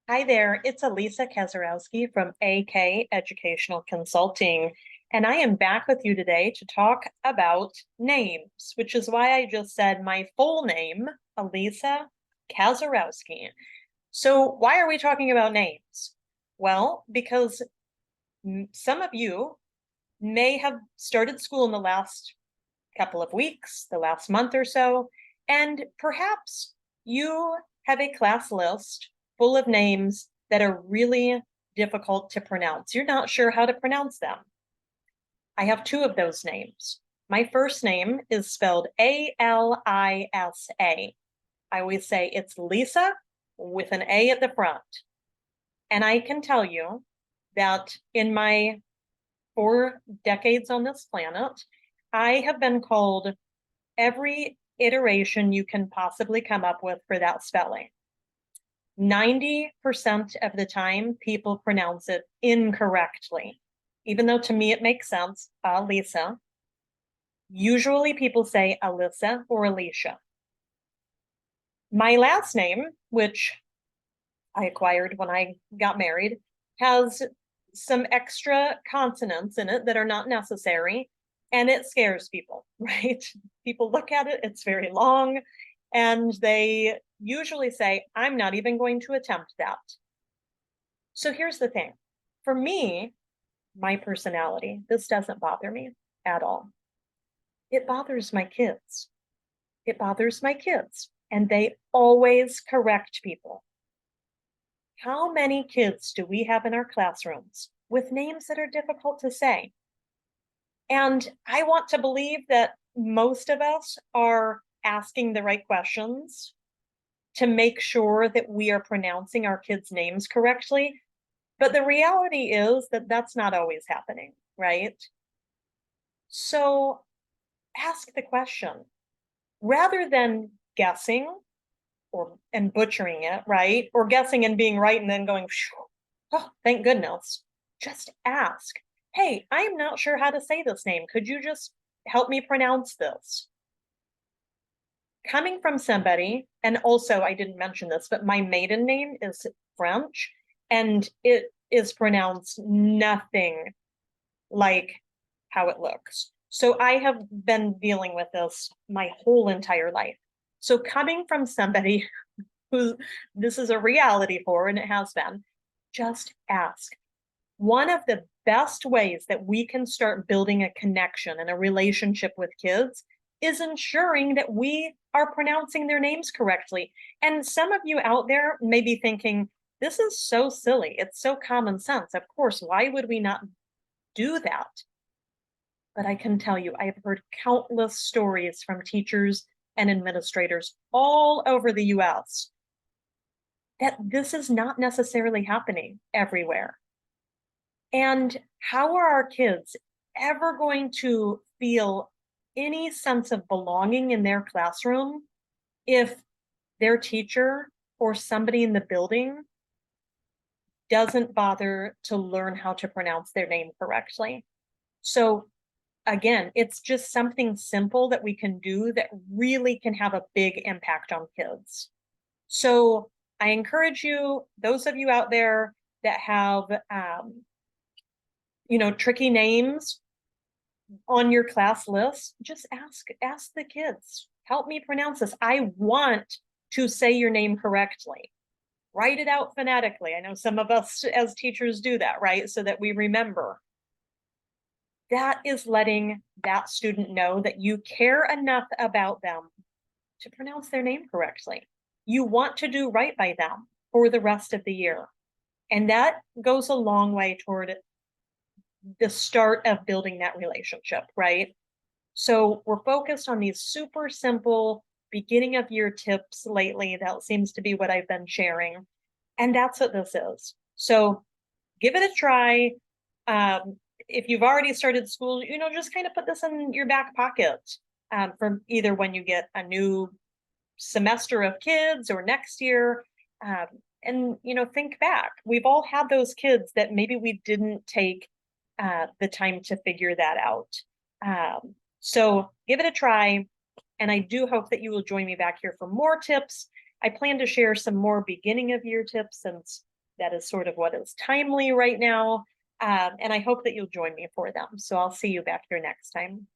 Hi there, it's Elisa Kazarowski from AK Educational Consulting, and I am back with you today to talk about names, which is why I just said my full name, Elisa Kazarowski. So, why are we talking about names? Well, because some of you may have started school in the last couple of weeks, the last month or so, and perhaps you have a class list full of names that are really difficult to pronounce. You're not sure how to pronounce them. I have two of those names. My first name is spelled Alisa. I always say it's Lisa with an A at the front. And I can tell you that in my 4 decades on this planet, I have been called every iteration you can possibly come up with for that spelling. 90% of the time, people pronounce it incorrectly, even though to me it makes sense, Lisa. Usually people say Alyssa or Alicia. My last name, which I acquired when I got married, has some extra consonants in it that are not necessary, and it scares people, right? People look at it, it's very long, and they usually say, I'm not even going to attempt that. So here's the thing. For me, my personality, this doesn't bother me at all. It bothers my kids. It bothers my kids, and they always correct people. How many kids do we have in our classrooms with names that are difficult to say? And I want to believe that most of us are asking the right questions to make sure that we are pronouncing our kids' names correctly. But the reality is that that's not always happening, right? So ask the question rather than guessing or and butchering it, right? Or guessing and being right and then going, oh, thank goodness. Just ask, hey, I'm not sure how to say this name. Could you just help me pronounce this? Coming from somebody, and also I didn't mention this, but my maiden name is French and it is pronounced nothing like how it looks. So I have been dealing with this my whole entire life. So coming from somebody who this is a reality for, and it has been, just ask. One of the best ways that we can start building a connection and a relationship with kids is ensuring that we are pronouncing their names correctly. And some of you out there may be thinking, this is so silly. It's so common sense. Of course, why would we not do that? But I can tell you, I've heard countless stories from teachers and administrators all over the US that this is not necessarily happening everywhere. And how are our kids ever going to feel any sense of belonging in their classroom if their teacher or somebody in the building doesn't bother to learn how to pronounce their name correctly? So again, it's just something simple that we can do that really can have a big impact on kids. So I encourage you, those of you out there that have, tricky names on your class list, just ask the kids, help me pronounce this. I want to say your name correctly. Write it out phonetically. I know some of us as teachers do that, right? So that we remember. That is letting that student know that you care enough about them to pronounce their name correctly. You want to do right by them for the rest of the year. And that goes a long way toward the start of building that relationship, right? So we're focused on these super simple beginning of year tips lately. That seems to be what I've been sharing. And that's what this is. So give it a try. If you've already started school, just kind of put this in your back pocket for either when you get a new semester of kids or next year. And, think back. We've all had those kids that maybe we didn't take the time to figure that out. So give it a try. And I do hope that you will join me back here for more tips. I plan to share some more beginning of year tips since that is sort of what is timely right now. And I hope that you'll join me for them. So I'll see you back here next time.